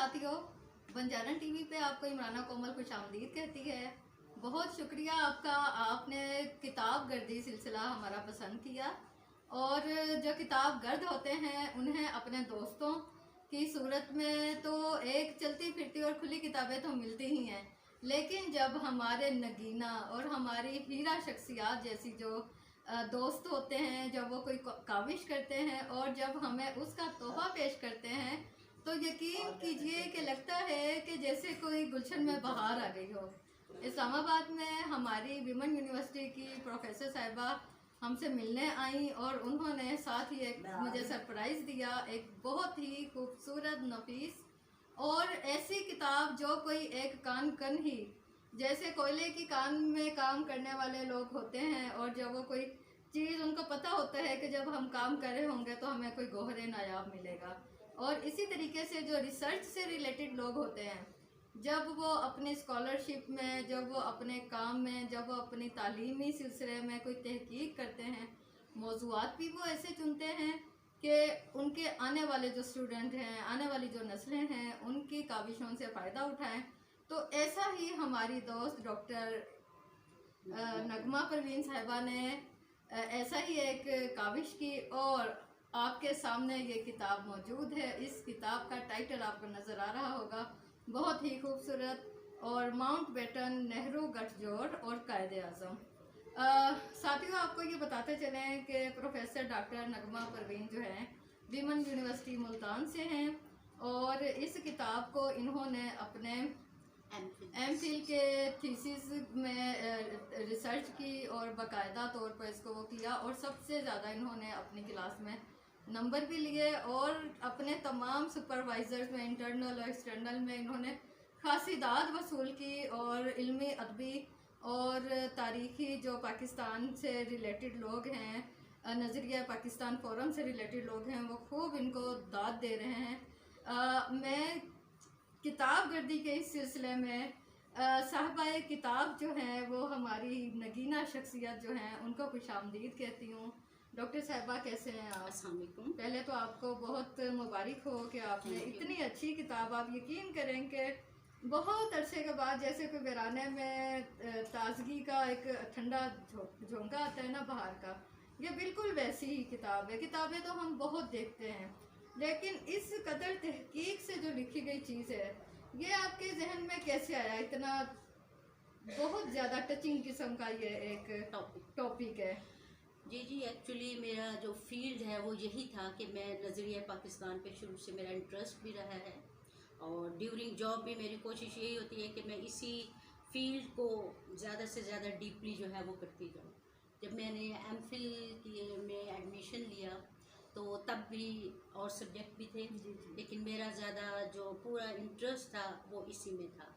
साथियों, बंजारा टीवी पे आपको इमराना कोमल खुशामदीद कहती है। बहुत शुक्रिया आपका, आपने किताब गर्दी सिलसिला हमारा पसंद किया। और जो किताब गर्द होते हैं उन्हें अपने दोस्तों की सूरत में तो एक चलती फिरती और खुली किताबें तो मिलती ही हैं, लेकिन जब हमारे नगीना और हमारी हीरा शख्सियात जैसी जो दोस्त होते हैं, जब वो कोई काविश करते हैं और जब हमें उसका तोहफा पेश करते हैं तो यकीन कीजिए कि लगता है कि जैसे कोई गुलशन में बहार आ गई हो। इस्लामाबाद में हमारी विमन यूनिवर्सिटी की प्रोफेसर साहिबा हमसे मिलने आई और उन्होंने साथ ही एक मुझे सरप्राइज़ दिया, एक बहुत ही खूबसूरत नफीस और ऐसी किताब जो कोई एक कान कन ही जैसे कोयले की कान में काम करने वाले लोग होते हैं और जब वो कोई चीज़ उनको पता होता है कि जब हम काम कर रहे होंगे तो हमें कोई गोहरे नायाब मिलेगा। और इसी तरीके से जो रिसर्च से रिलेटेड लोग होते हैं, जब वो अपनी स्कॉलरशिप में, जब वो अपने काम में, जब वो अपनी तालीमी सिलसिले में कोई तहकीक करते हैं, मौज़ूआत भी वो ऐसे चुनते हैं कि उनके आने वाले जो स्टूडेंट हैं, आने वाली जो नस्लें हैं, उनकी काविशों से फ़ायदा उठाएं। तो ऐसा ही हमारी दोस्त डॉक्टर नगमा परवीन साहिबा ने ऐसा ही एक काविश की और आपके सामने ये किताब मौजूद है। इस किताब का टाइटल आपको नज़र आ रहा होगा, बहुत ही खूबसूरत, और माउंटबेटन, नेहरू गठजोड़ और कायदे-आज़म। साथियों, आपको ये बताते चलें कि प्रोफेसर डॉक्टर नगमा परवीन जो हैं विमन यूनिवर्सिटी मुल्तान से हैं और इस किताब को इन्होंने अपने एमफिल के थीसिस में रिसर्च की और बाकायदा तौर पर इसको वो किया और सबसे ज़्यादा इन्होंने अपनी क्लास में नंबर भी लिए और अपने तमाम सुपरवाइज़र्स में, इंटरनल और एक्सटर्नल में इन्होंने खासी दाद वसूल की और इल्मी, अदबी और तारीख़ी जो पाकिस्तान से रिलेटेड लोग हैं, नज़रिया पाकिस्तान फोरम से रिलेटेड लोग हैं, वो खूब इनको दाद दे रहे हैं। मैं किताब गर्दी के इस सिलसिले में साहबाए किताब जो हैं वो हमारी नगीना शख्सियत जो हैं उनको खुशामदीद कहती हूँ। डॉक्टर साहिबा, कैसे हैं आप? अस्सलाम वालेकुम। पहले तो आपको बहुत मुबारक हो कि आपने इतनी अच्छी किताब, आप यकीन करें कि बहुत अरसे के बाद जैसे कोई वीराने में ताजगी का एक ठंडा झोंका आता है ना बाहर का, ये बिल्कुल वैसी ही किताब है। किताबें तो हम बहुत देखते हैं, लेकिन इस कदर तहकीक से जो लिखी गई चीज़ है, ये आपके जहन में कैसे आया? इतना बहुत ज़्यादा टचिंग किस्म का ये एक टॉपिक है। जी, एक्चुअली मेरा जो फील्ड है वो यही था कि मैं नज़रिया पाकिस्तान पे शुरू से मेरा इंटरेस्ट भी रहा है और ड्यूरिंग जॉब भी मेरी कोशिश यही होती है कि मैं इसी फील्ड को ज़्यादा से ज़्यादा डीपली जो है वो करती जाऊँ। जब मैंने एमफिल में एडमिशन लिया तो तब भी और सब्जेक्ट भी थे, लेकिन मेरा ज़्यादा जो पूरा इंटरेस्ट था वो इसी में था।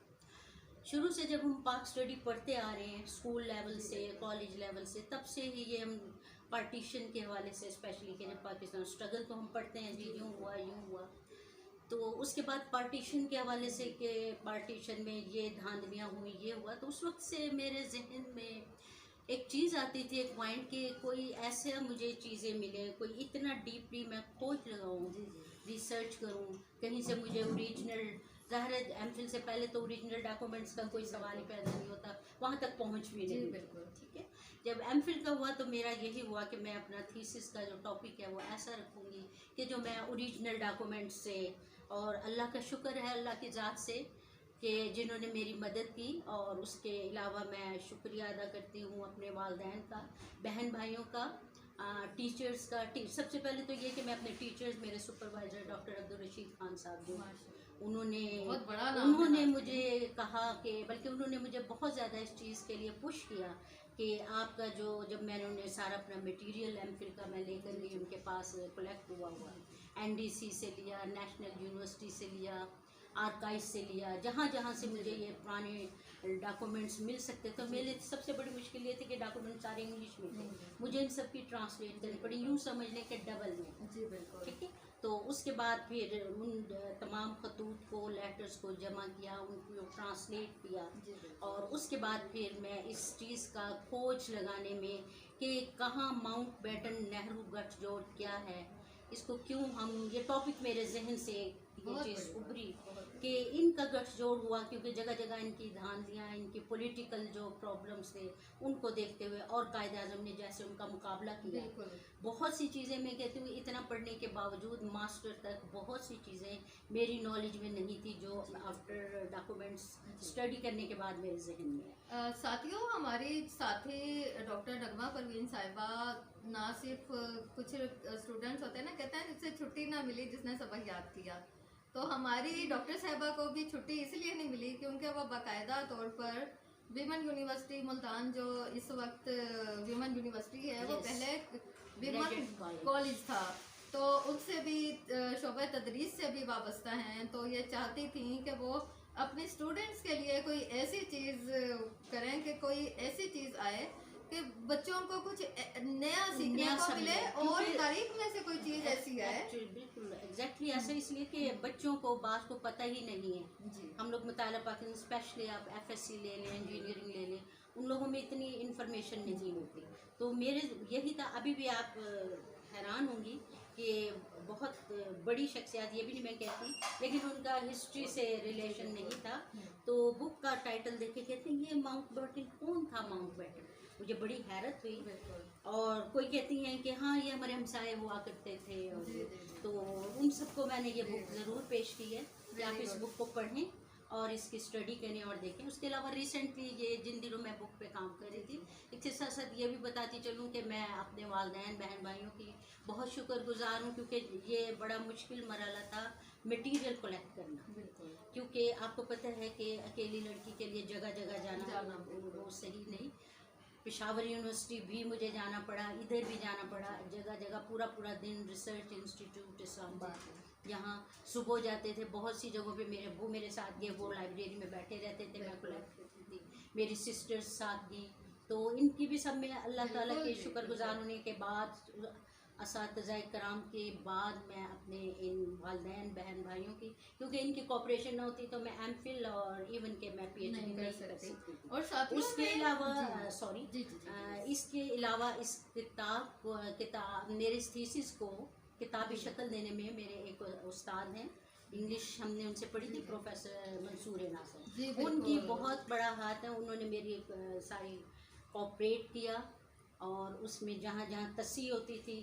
शुरू से जब हम पाक स्टडी पढ़ते आ रहे हैं, स्कूल लेवल से, कॉलेज लेवल से, तब से ही ये हम पार्टीशन के हवाले से, स्पेशली कि जब पाकिस्तान स्ट्रगल तो हम पढ़ते हैं जी, यूँ हुआ, तो उसके बाद पार्टीशन के हवाले से कि पार्टीशन में ये धांधलियाँ हुई, ये हुआ, तो उस वक्त से मेरे जहन में एक चीज़ आती थी, एक पॉइंट कि कोई ऐसे मुझे चीज़ें मिले, कोई इतना डीपली मैं खोज लगाऊँ, रिसर्च करूँ, कहीं से मुझे ओरिजिनल, ज़ाहिर है एमफिल से पहले तो ओरिजिनल डॉक्यूमेंट्स का कोई सवाल ही पैदा नहीं होता, वहाँ तक पहुँच भी नहीं। बिल्कुल ठीक है। जब एमफिल का हुआ तो मेरा यही हुआ कि मैं अपना थीसिस का जो टॉपिक है वो ऐसा रखूँगी कि जो मैं ओरिजिनल डॉक्यूमेंट्स से, और अल्लाह का शुक्र है, अल्लाह की ज़ात से कि जिन्होंने मेरी मदद की, और उसके अलावा मैं शुक्रिया अदा करती हूँ अपने वालिदैन का, बहन भाइयों का, टीचर्स का। सबसे पहले तो ये कि मैं अपने टीचर्स, मेरे सुपरवाइज़र डॉक्टर अब्दुल रशीद खान साहब जो उन्होंने बहुत बड़ा नाम उन्होंने मुझे कहा कि, बल्कि उन्होंने मुझे बहुत ज़्यादा इस चीज़ के लिए पुश किया कि आपका जो, जब मैंने उन्हें सारा अपना मटेरियल एमफिल का मैं लेकर गई, उनके पास कलेक्ट हुआ एनडीसी से लिया, नेशनल यूनिवर्सिटी से लिया, आर्काइव से लिया, जहाँ जहाँ से मुझे ये पुराने डॉक्यूमेंट्स मिल सकते, तो मेरे सबसे बड़ी मुश्किल ये थी कि डॉक्यूमेंट सारे इंग्लिश में थे, मुझे इन सब की ट्रांसलेट करनी पड़ी, यूँ समझ लें कि डबल में। जी बिल्कुल। ठीक है। तो उसके बाद फिर उन तमाम खतूत को, लेटर्स को जमा किया, उनको ट्रांसलेट किया, और उसके बाद फिर मैं इस चीज़ का खोज लगाने में कि कहाँ माउंटबेटन, नेहरू गठजोड़ क्या है, इसको क्यों हम, ये टॉपिक मेरे जहन से ये चीज़ उभरी, कि इनका गठजोड़ हुआ, क्योंकि जगह जगह इनकी धांधलियाँ, इनकी पॉलिटिकल जो प्रॉब्लम्स थे उनको देखते हुए, और कायद आज़म ने जैसे उनका मुकाबला किया। बिल्कुल। बहुत सी चीज़ें मैं कहती हूँ, इतना पढ़ने के बावजूद मास्टर तक बहुत सी चीज़ें मेरी नॉलेज में नहीं थी, जो आफ्टर डॉक्यूमेंट्स स्टडी करने के बाद मेरे जहन में है। साथियों, हमारी साथी डॉक्टर नगमा परवीन साहिबा ना सिर्फ कुछ स्टूडेंट्स होते हैं ना, कहते हैं जिससे छुट्टी ना मिली जिसने सबक याद किया, तो हमारी डॉक्टर साहिबा को भी छुट्टी इसलिए नहीं मिली क्योंकि वह बाकायदा तौर पर विमेन यूनिवर्सिटी मुल्तान, जो इस वक्त विमेन यूनिवर्सिटी है, वो पहले विमेन कॉलेज था, तो उससे भी शोबे तदरीस से भी वाबस्ता हैं। तो ये चाहती थी कि वो अपने स्टूडेंट्स के लिए कोई ऐसी चीज़ करें कि कोई ऐसी चीज़ आए कि बच्चों को कुछ नया सीखने को मिले और तारीख में से कोई चीज़ ऐसी आए। बिल्कुल एग्जैक्टली ऐसा, इसलिए कि बच्चों को बात को पता ही नहीं है जी। हम लोग मुताला पाकिस्तान, स्पेशली आप FSC ले लें, इंजीनियरिंग ले लें, उन लोगों में इतनी इन्फॉर्मेशन नहीं होती। तो मेरे यही था, अभी भी आप हैरान होंगी कि बहुत बड़ी शख्सियत, ये भी नहीं मैं कहती, लेकिन उनका हिस्ट्री से रिलेशन नहीं था। तो बुक का टाइटल देख के कहते हैं ये माउंटबेटन कौन था, माउंटबेटन, मुझे बड़ी हैरत हुई। और कोई कहती हैं कि हाँ ये हमारे हमसाए हुआ करते थे, और तो उन सबको मैंने ये बुक ज़रूर पेश की है कि आप इस बुक को पढ़ें और इसकी स्टडी करें और देखें। उसके अलावा रिसेंटली ये जिन दिनों मैं बुक पे काम कर रही थी, इसके साथ साथ ये भी बताती चलूँ कि मैं अपने वालिदैन बहन भाइयों की बहुत शुक्रगुजार हूँ, क्योंकि ये बड़ा मुश्किल मरहला था मटेरियल कलेक्ट करना। बिल्कुल। क्योंकि आपको पता है कि अकेली लड़की के लिए जगह जगह जाना वो सही नहीं। पेशावर यूनिवर्सिटी भी मुझे जाना पड़ा, इधर भी जाना पड़ा, जगह जगह पूरा दिन रिसर्च इंस्टीट्यूट इस्लामाबाद, यहाँ सुबह जाते थे, बहुत सी जगहों पे वो मेरे साथ गए, वो लाइब्रेरी में बैठे रहते थे, मैं कलेक्ट करती थी, मेरी सिस्टर्स साथ गई। तो इनकी भी सब में अल्लाह ताला के शुक्रगुजार होने के बाद, असातिज़ा कराम के बाद, मैं अपने इन वालिदैन बहन भाइयों की, क्योंकि इनकी कोऑपरेशन न होती तो मैं MPhil और इवन के मैं PhD नहीं कर सकती। और साथ उसके अलावा सॉरी, इसके अलावा इस किताब मेरे थीसिस को किताबी शक्ल देने में मेरे एक उस्ताद हैं, इंग्लिश हमने उनसे पढ़ी थी, प्रोफेसर मंसूर नासिर, उनकी बहुत बड़ा हाथ है। उन्होंने मेरी सारी कोऑपरेट किया, और उसमें जहाँ जहाँ तसी होती थी,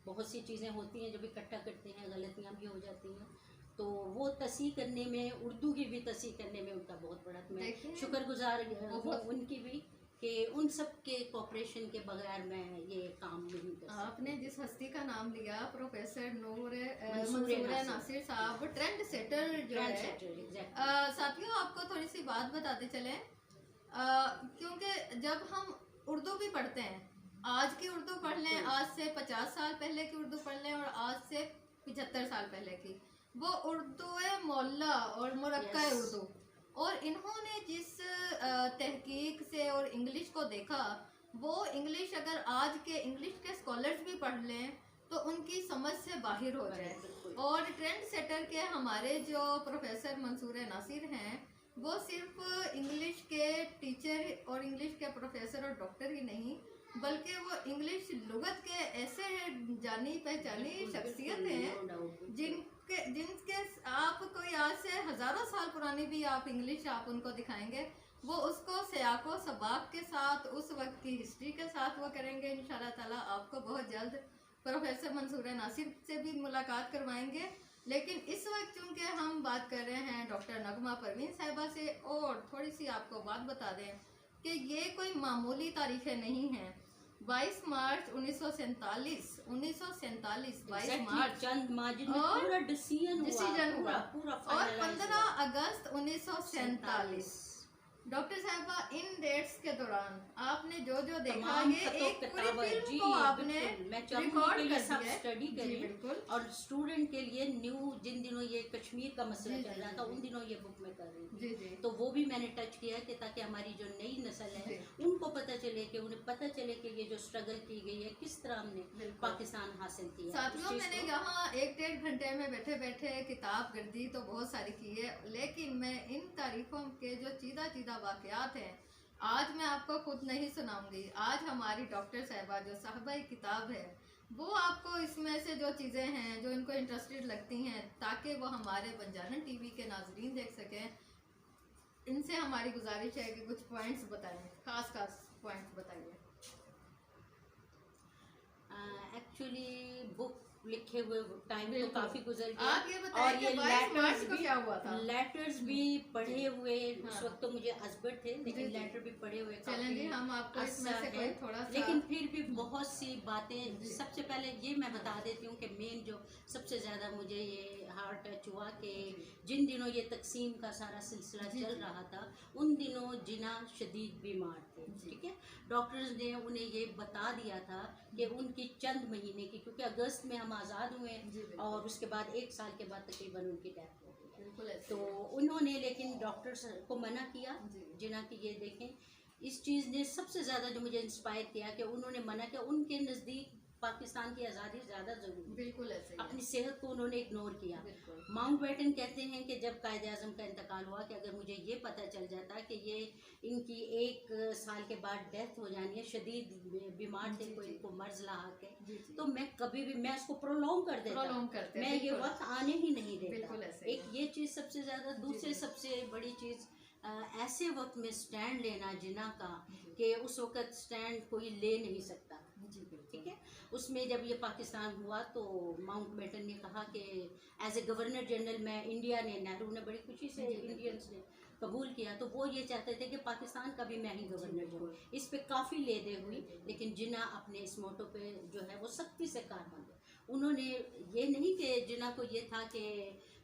बहुत सी चीज़ें होती हैं जब इकट्ठा करते हैं गलतियाँ भी हो जाती हैं, तो वो तसी करने में, उर्दू की भी तसी करने में उनका बहुत बड़ा, मैं शुक्रगुजार हूँ उनकी भी, कि उन सब के कोऑपरेशन के बगैर मैं ये काम नहीं कर सकती। आपने जिस हस्ती का नाम लिया, प्रोफेसर मंसूर नासिर साहब, ट्रेंड सेटर जो है। साथियों, आपको थोड़ी सी बात बताते चलें, क्योंकि जब हम उर्दू भी पढ़ते हैं, आज की उर्दू पढ़ लें, आज से 50 साल पहले की उर्दू पढ़ लें, और आज से 75 साल पहले की, वो उर्दू मौला और मुरक्का उर्दू, और इन्होंने जिस तहकीक से और इंग्लिश को देखा, वो इंग्लिश अगर आज के इंग्लिश के स्कॉलर्स भी पढ़ लें तो उनकी समझ से बाहर हो जाए। और ट्रेंड सेटर के हमारे जो प्रोफेसर मंसूर नासिर हैं, वो सिर्फ इंग्लिश के टीचर और इंग्लिश के प्रोफेसर और डॉक्टर ही नहीं, बल्कि वो इंग्लिश लुगत के ऐसे जानी पहचानी शख्सियत हैं जिनके आप कोई आज से हज़ारों साल पुरानी भी आप इंग्लिश आप उनको दिखाएंगे, वो उसको सियाको सबाक के साथ, उस वक्त की हिस्ट्री के साथ वो करेंगे। इंशाल्लाह ताला आपको बहुत जल्द प्रोफेसर मंसूर नासिर से भी मुलाकात करवाएंगे। लेकिन इस वक्त चूँकि हम बात कर रहे हैं डॉक्टर नगमा परवीन साहिबा से, और थोड़ी सी आपको बात बता दें कि ये कोई मामूली तारीखें नहीं हैं। 22 मार्च 1947 22 मार्च चंद माजिद में पूरा डिसीजन हुआ, पूरा और 15 अगस्त 1947। डॉक्टर साहिबा, इन डेट्स के दौरान आपने जो जो देखा, ये एक पूरी फिल्म को आपने रिकॉर्ड कर दिया है। स्टडी करें, और स्टूडेंट के लिए न्यू, जिन दिनों ये कश्मीर का मसला चल रहा था, उन दिनों ये बुक में कर रही थी, तो वो भी मैंने टच किया है कि ताकि हमारी जो नई नस्ल है उनको पता चले, कि उन्हें पता चले कि ये जो स्ट्रगल की गई है किस तरह हमने पाकिस्तान हासिल किया। साथियों, मैंने यहाँ 1-1.5 घंटे में बैठे बैठे किताब गर्दी तो बहुत सारी की है, लेकिन मैं इन तारीखों के जो चीज़ा वाक़यात हैं, आज मैं आपको खुद नहीं सुनाऊंगी। आज हमारी डॉक्टर साहिबा जो साहिबा किताब है, वो आपको इसमें से जो चीज़ें हैं जो इनको इंटरेस्टेड लगती हैं, ताकि वो हमारे बंजारन TV के नाजरीन देख इनसे हमारी गुजारिश है कि कुछ पॉइंट्स बताएं, खास पॉइंट्स बताइए। एक्चुअली बुक लिखे हुए टाइम तो बिल्कुल। काफी गुजर गया। आप ये बताइए और कि ये 22 मार्च को क्या हुआ था? लेटर्स भी पढ़े हुए, उस हाँ। वक्त तो मुझे अजबर थे, जी, लेकिन जी। लेटर भी पढ़े हुए चलें जी, हम आपको इसमें से कोई थोड़ा सा, लेकिन फिर भी बहुत सी बातें। जी। सबसे पहले ये मैं बता देती हूँ कि मेन जो सबसे ज़्यादा मुझे ये हार्ट टच हुआ कि जिन दिनों ये तकसीम का सारा सिलसिला जी, चल जी। रहा था, उन दिनों जिना शदीद बीमार थे। जी। ठीक है, डॉक्टर्स ने उन्हें ये बता दिया था कि उनकी चंद महीने की, क्योंकि अगस्त में हम आज़ाद हुए जी, बिल्कुल। और उसके बाद 1 साल के बाद तकरीबन उनकी डेथ हो गई। बिल्कुल ऐसे तो ही है। उन्होंने लेकिन डॉक्टर्स को मना किया, जी। जिना कि ये देखें, इस चीज़ ने सबसे ज़्यादा जो मुझे इंस्पायर किया कि उन्होंने मना किया। उनके नज़दीक पाकिस्तान की आज़ादी ज़्यादा ज़रूरी है। बिल्कुल ऐसे ही है। अपनी सेहत को उन्होंने इग्नोर किया। बिल्कुल। माउंटबेटन कहते हैं कि जब कायद आज़म का इंतकाल हुआ कि अगर मुझे ये पता चल जाता कि ये इनकी 1 साल के बाद डेथ हो जानी है, शदीद बीमार थे, जी, कोई जी। इनको मर्ज लाक है, जी, जी। तो मैं कभी भी मैं उसको प्रोलॉन्ग कर देता, प्रोलॉन्ग करते हैं, मैं ये बिल्कुल। वक्त आने ही नहीं देता। बिल्कुल ऐसे ही एक है। ये चीज़ सबसे ज़्यादा। दूसरे जी। सबसे बड़ी चीज़ ऐसे वक्त में स्टैंड लेना जिना का, जी। कि उस वक्त स्टैंड कोई ले नहीं सकता। जी, बिल्कुल। ठीक है, उसमें जब ये पाकिस्तान हुआ तो माउंटबेटन ने कहा कि एज ए गवर्नर जनरल मैं, इंडिया ने, नेहरू ने बड़ी खुशी से, जी, बिल्कुल। इंडियंस ने कबूल किया, तो वो ये चाहते थे कि पाकिस्तान का भी मैं ही गवर्नर बिल्कुल। हूँ। इस पे काफ़ी ले दे हुई, लेकिन जिना अपने इस मोटो पे जो है वो सख्ती से कारबंद। उन्होंने ये नहीं कि जिना को ये था कि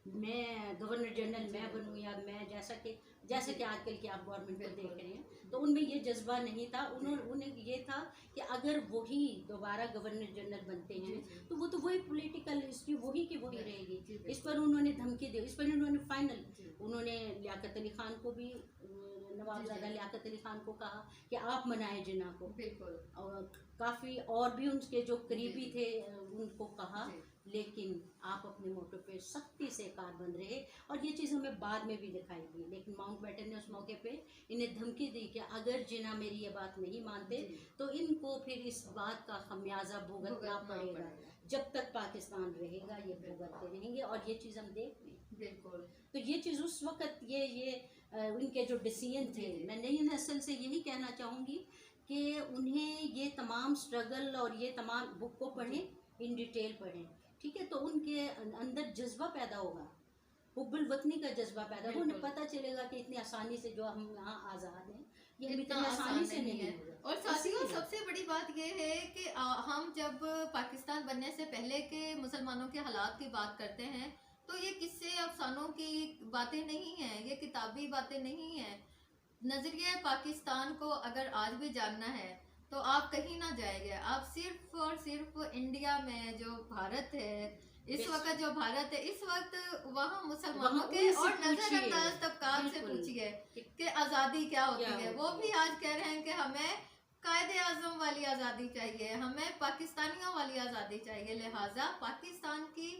मैं गवर्नर जनरल मैं बनूं, या मैं जैसा कि आजकल की आप गवर्नमेंट को देख रहे हैं, तो उनमें ये जज्बा नहीं था। उन्हें ये था कि अगर वही दोबारा गवर्नर जनरल बनते हैं तो वो तो वही पॉलिटिकल हिस्ट्री वही की वही रहेगी। इस पर उन्होंने धमकी दी, इस पर उन्होंने फाइनल, उन्होंने लियाकत अली खान को भी, नवाबजादा लियाकत अली खान को कहा कि आप मनाएं जिना को। बिल्कुल। और काफ़ी और भी उनके जो करीबी थे उनको कहा, लेकिन आप अपने मोटो पे सख्ती से कारबंद रहे। और ये चीज़ हमें बाद में भी दिखाई दी, लेकिन माउंटबेटन ने उस मौके पे इन्हें धमकी दी कि अगर जिना मेरी ये बात नहीं मानते तो इनको फिर इस बात का खमियाजा भुगतना पड़ेगा। जब तक पाकिस्तान रहेगा ये भुगतते रहेंगे, और ये चीज़ हम देख रहे हैं। बिल्कुल। तो ये चीज़ उस वक्त ये उनके जो डिसीजन थे, मैं नई नस्ल से यही कहना चाहूँगी कि उन्हें ये तमाम स्ट्रगल और ये तमाम बुक को पढ़ें, इन डिटेल पढ़ें। ठीक है, तो उनके अंदर जज्बा पैदा होगा, हुब्बुल वतनी का जज्बा पैदा होगा। उन्हें पता चलेगा कि इतनी आसानी से जो हम यहाँ आज़ाद हैं, ये हम इतनी आसानी से नहीं है। और साथियों, सबसे बड़ी बात यह है कि हम जब पाकिस्तान बनने से पहले के मुसलमानों के हालात की बात करते हैं तो ये किस्से अफसानों की बातें नहीं हैं, ये किताबी बातें नहीं हैं। नजरिया पाकिस्तान को अगर आज भी जानना है तो आप कहीं ना जाएंगे, आप सिर्फ और सिर्फ इंडिया में जो भारत है, इस वक्त जो भारत है, इस वक्त वहाँ मुसलमानों के और नजरअंदाज तबकात से पूछिए कि आज़ादी क्या होती है। वो भी आज कह रहे हैं कि हमें कायदे आज़म वाली आज़ादी चाहिए, हमें पाकिस्तानियों वाली आज़ादी चाहिए। लिहाजा पाकिस्तान की,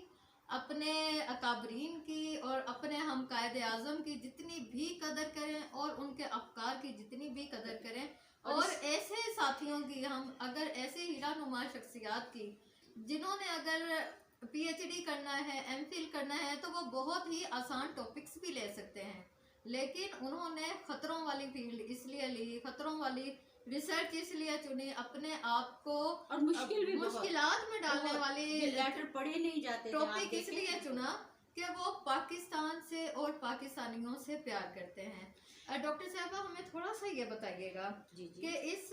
अपने अकाबरीन की और अपने हम कायदे आज़म की जितनी भी कदर करें और उनके अफकार की जितनी भी कदर करें, और ऐसे साथियों की, हम अगर ऐसे हीरानुमा शख्सियात की जिन्होंने अगर पीएचडी करना है, एमफिल करना है, तो वो बहुत ही आसान टॉपिक्स भी ले सकते हैं, लेकिन उन्होंने खतरों वाली फील्ड इसलिए ली, खतरों वाली रिसर्च इसलिए चुनी, अपने आप को और मुश्किलात में डालने वाले लेटर पढ़े नहीं जाते टॉपिक इसलिए चुना कि वो पाकिस्तान से और पाकिस्तानियों से प्यार करते हैं। डॉक्टर साहबा, हमें थोड़ा सा ये बताइएगा कि इस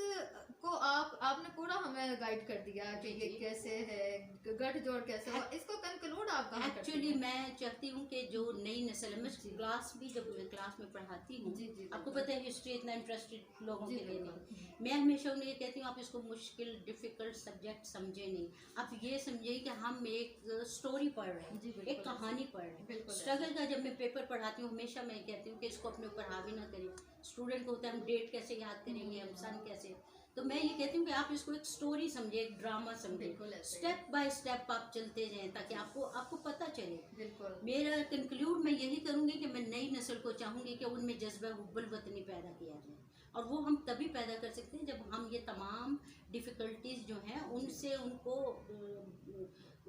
को आपने पूरा हमें गाइड कर दिया कि ये कैसे है, गठजोड़ कैसे हुआ, इसको कंक्लूड आप कहाँ करते हैं? एक्चुअली मैं चाहती हूँ कि जो नई नस्ल, मैं क्लास भी जब क्लास में पढ़ाती हूँ, आपको पता है हिस्ट्री इतना इंटरेस्टेड लोगों के लिए नहीं, मैं हमेशा उन्हें ये कहती हूँ आप इसको मुश्किल डिफ़िकल्ट सब्जेक्ट समझे नहीं, आप ये समझिए कि हम एक स्टोरी पढ़ रहे हैं, एक कहानी पढ़ रहे हैं। स्ट्रगल का जब मैं पेपर पढ़ाती हूँ हमेशा मैं कहती हूँ कि इसको अपने ऊपर हावी ना करें। स्टूडेंट को होता है हम डेट कैसे याद करेंगे, हम सन कैसे, तो मैं ये कहती हूँ कि आप इसको एक स्टोरी समझे, एक ड्रामा समझे, स्टेप बाय स्टेप आप चलते जाएं ताकि आपको पता चले। मेरा कंक्लूड मैं यही करूँगी कि मैं नई नस्ल को चाहूँगी कि उनमें जज्बा हुब्बुल वतनी पैदा किया जाए, और वो हम तभी पैदा कर सकते हैं जब हम ये तमाम डिफ़िकल्टीज जो हैं उनसे उनको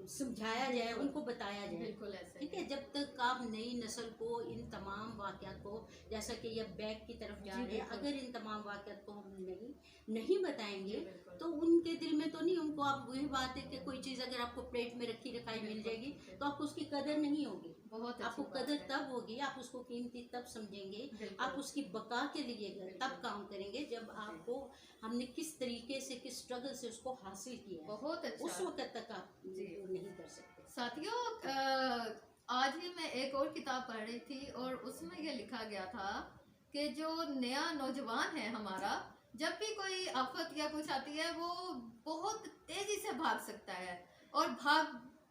समझाया जाए, उनको बताया जाए। ठीक है, जब तक आप नई नस्ल को इन तमाम वाक़यात को, जैसा कि ये बैक की तरफ जा जी, रहे हैं, बिल्कुल। अगर इन तमाम वाक़यात को हम नहीं बताएंगे बिल्कुल। तो उनके दिल में तो नहीं, उनको आप वही बात है कि कोई चीज़ अगर आपको प्लेट में रखी रखाई मिल जाएगी तो आपको उसकी कदर नहीं होगी। बहुत आपको अच्छी बात कदर है। तब होगी, आप उसको कीमती तब समझेंगे, बिल्कुल। आप उसकी बका के लिए तब बिल्कुल। काम करेंगे जब आपको हमने किस तरीके से, किस स्ट्रगल से उसको हासिल किया है। बहुत उस अच्छा। वक्त तक आप जी। नहीं कर सकते। साथियों, आज ही मैं एक और किताब पढ़ रही थी और उसमें ये लिखा गया था कि जो नया नौजवान है हमारा, जब भी कोई आफत या कुछ आती है वो बहुत तेजी से भाग सकता है और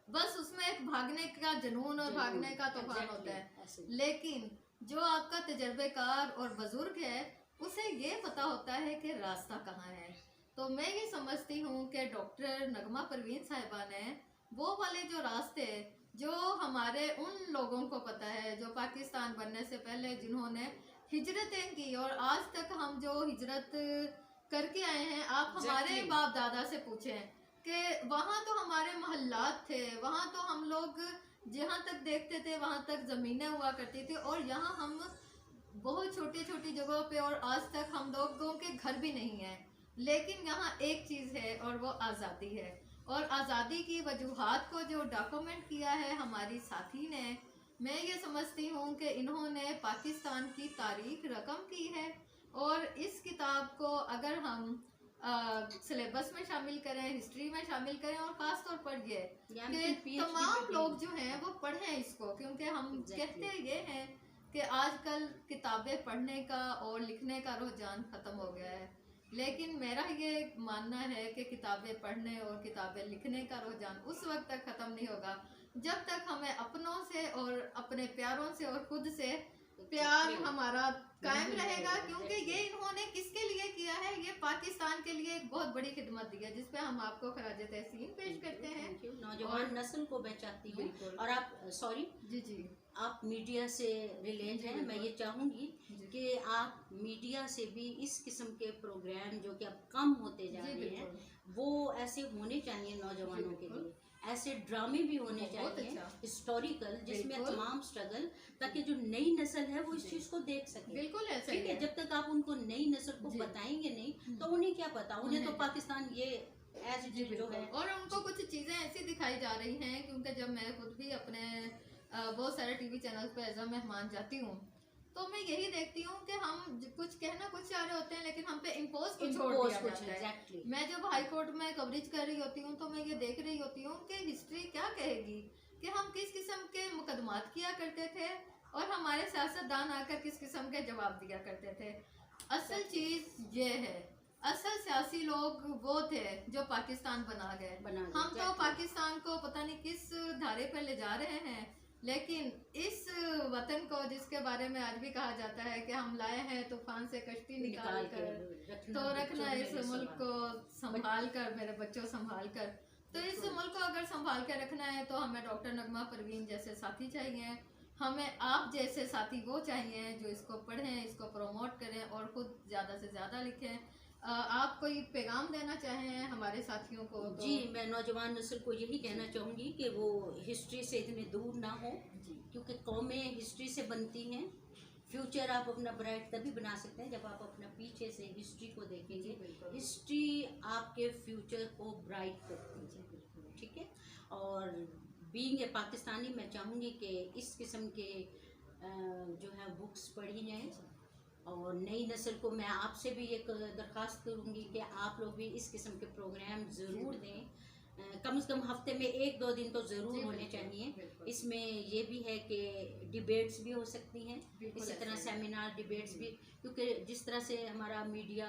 बस उसमें एक भागने का जुनून और भागने का तूफान होता है। लेकिन जो आपका तजर्बेकार और बुजुर्ग है उसे ये पता होता है कि रास्ता कहाँ है। तो मैं ये समझती हूँ कि डॉक्टर नगमा परवीन साहिबा ने वो वाले जो रास्ते जो हमारे उन लोगों को पता है जो पाकिस्तान बनने से पहले जिन्होंने हिजरतें की, और आज तक हम जो हिजरत करके आए हैं, आप हमारे Exactly. बाप दादा से पूछें कि वहाँ तो हमारे मोहल्लात थे, वहाँ तो हम लोग जहाँ तक देखते थे वहाँ तक ज़मीनें हुआ करती थी, और यहाँ हम बहुत छोटी छोटी जगहों पे, और आज तक हम लोगों के घर भी नहीं है। लेकिन यहाँ एक चीज़ है और वो आज़ादी है, और आज़ादी की वजूहात को जो डॉक्यूमेंट किया है हमारी साथी ने, मैं ये समझती हूँ कि इन्होंने पाकिस्तान की तारीख रकम की है। और इस किताब को अगर हम सिलेबस में शामिल करें, हिस्ट्री में शामिल करें, और ख़ास तौर पर ये कि तमाम लोग जो हैं वो पढ़ें इसको, क्योंकि हम कहते ये हैं कि आजकल किताबें पढ़ने का और लिखने का रुझान ख़त्म हो गया है, लेकिन मेरा ये मानना है कि किताबें पढ़ने और किताबें लिखने का रुझान उस वक्त तक ख़त्म नहीं होगा जब तक हमें अपनों से और अपने प्यारों से और खुद से प्यार हमारा कायम रहेगा। क्योंकि ये इन्होंने किसके लिए किया है, ये पाकिस्तान के लिए एक बहुत बड़ी खिदमत दी है, जिसपे हम आपको खराज तहसीन पेश करते हैं। नौजवान नस्ल को मैं चाहती हूँ, और आप सॉरी जी जी, आप मीडिया से रिलेट हैं, मैं ये चाहूँगी कि आप मीडिया से भी इस किस्म के प्रोग्राम जो कि अब कम होते जा रहे हैं वो ऐसे होने चाहिए नौजवानों के लिए। ऐसे ड्रामे भी होने चाहिए हिस्टोरिकल, जिसमें तमाम स्ट्रगल, ताकि जो नई नस्ल है वो इस चीज़ को देख सके। बिल्कुल ऐसा ठीक है, जब तक आप उनको नई नस्ल को बताएंगे नहीं तो उन्हें क्या पता, उन्हें तो पाकिस्तान ये एज जो है। और उनको कुछ चीज़ें ऐसी दिखाई जा रही हैं, क्योंकि जब मैं खुद भी अपने बहुत सारे टीवी चैनल पे एज अ मेहमान जाती हूँ तो मैं यही देखती हूँ कि हम कुछ कहना कुछ चाह रहे होते हैं लेकिन हम पे इम्पोज कुछ छोड़ दिया जाता है। Exactly. मैं जब हाई कोर्ट में कवरेज कर रही होती हूँ तो मैं ये देख रही होती हूँ कि हिस्ट्री क्या कहेगी कि हम किस किस्म के मुकदमात किया करते थे और हमारे सियासतदान आकर किस किस्म के जवाब दिया करते थे। असल चीज़ ये है, असल सियासी लोग वो थे जो पाकिस्तान बना गए। हम तो पाकिस्तान को पता नहीं किस धारे पर ले जा रहे हैं, लेकिन इस वतन को जिसके बारे में आज भी कहा जाता है कि हम लाए हैं तूफान से कश्ती निकाल कर, तो रखना इस मुल्क को संभाल कर, मेरे बच्चों संभाल कर। तो इस मुल्क को अगर संभाल कर रखना है तो हमें डॉक्टर नगमा परवीन जैसे साथी चाहिए, हमें आप जैसे साथी वो चाहिए जो इसको पढ़ें, इसको प्रमोट करें और खुद ज़्यादा से ज़्यादा लिखें। आप कोई पैगाम देना चाहें हमारे साथियों को? तो जी, मैं नौजवान नस्ल को यही कहना चाहूँगी कि वो हिस्ट्री से इतने दूर ना हो, क्योंकि कौमें हिस्ट्री से बनती हैं। फ्यूचर आप अपना ब्राइट तभी बना सकते हैं जब आप अपना पीछे से हिस्ट्री को देखेंगे। हिस्ट्री आपके फ्यूचर को ब्राइट करती है, ठीक है। और बीइंग ए पाकिस्तानी मैं चाहूँगी कि इस किस्म के जो है बुक्स पढ़ी जाएँ, और नई नस्ल को मैं आपसे भी एक दरख्वास्त करूँगी कि आप लोग भी इस किस्म के प्रोग्राम ज़रूर दें। कम से कम हफ्ते में 1-2 दिन तो ज़रूर होने चाहिए। इसमें ये भी है कि डिबेट्स भी हो सकती हैं, इसी तरह सेमिनार डिबेट्स भी, क्योंकि जिस तरह से हमारा मीडिया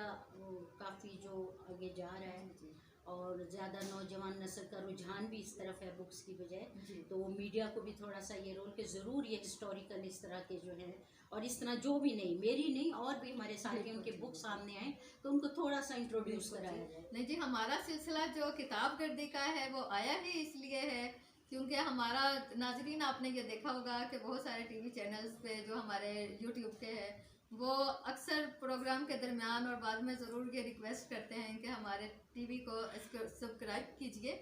काफ़ी जो आगे जा रहा है और ज़्यादा नौजवान नस्ल का रुझान भी इस तरफ है बुक्स की बजाय, तो मीडिया को भी थोड़ा सा ये रोल कि ज़रूर ये हिस्टोरिकल इस तरह के जो है, और इस तरह जो भी नहीं, मेरी नहीं और भी हमारे साथियों के बुक सामने आए तो उनको थोड़ा सा इंट्रोड्यूस कराया जाए। नहीं जी, हमारा सिलसिला जो किताब गर्दी का है वो आया ही इसलिए है क्योंकि हमारा नाजरीन, आपने ये देखा होगा कि बहुत सारे टीवी चैनल्स पे जो हमारे यूट्यूब के हैं वो अक्सर प्रोग्राम के दरमियान और बाद में ज़रूर ये रिक्वेस्ट करते हैं कि हमारे टीवी को सब्सक्राइब कीजिए,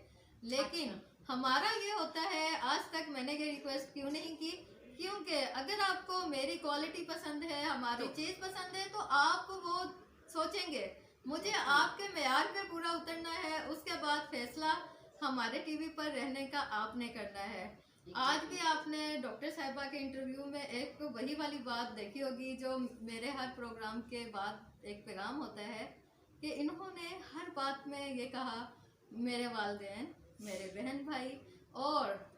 लेकिन हमारा ये होता है, आज तक मैंने ये रिक्वेस्ट क्यों नहीं की क्योंकि अगर आपको मेरी क्वालिटी पसंद है, हमारी तो- चीज पसंद है, तो आप वो सोचेंगे मुझे आपके मेयार पे पूरा उतरना है, उसके बाद फैसला हमारे टीवी पर रहने का आपने करना है। आज भी आपने डॉक्टर साहिबा के इंटरव्यू में एक वही वाली बात देखी होगी जो मेरे हर प्रोग्राम के बाद एक पैगाम होता है कि इन्होंने हर बात में ये कहा, मेरे वालिदैन, मेरे बहन भाई और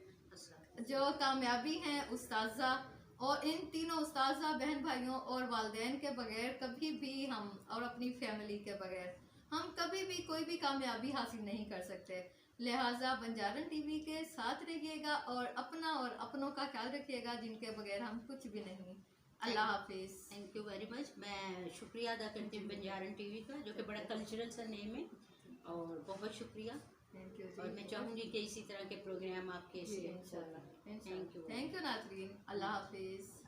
जो कामयाबी हैं उस्ताज़ा, और इन तीनों उस्ताज़ा, बहन भाइयों और वालिदैन के बगैर कभी भी हम, और अपनी फैमिली के बगैर हम कभी भी कोई भी कामयाबी हासिल नहीं कर सकते। लिहाजा बंजारन टीवी के साथ रहिएगा और अपना और अपनों का ख्याल रखिएगा, जिनके बगैर हम कुछ भी नहीं। अल्लाह हाफिज़। Thank you very much. मैं शुक्रिया अदा करती हूँ बंजारन टीवी का, जो कि बड़ा कल्चरल सा नेम है, और बहुत शुक्रिया। थैंक यू और मैं चाहूँगी कि इसी तरह के प्रोग्राम आपके जी, से इंशाल्लाह। Thank you. थैंक यू नाज़रीन। अल्लाह हाफिज़।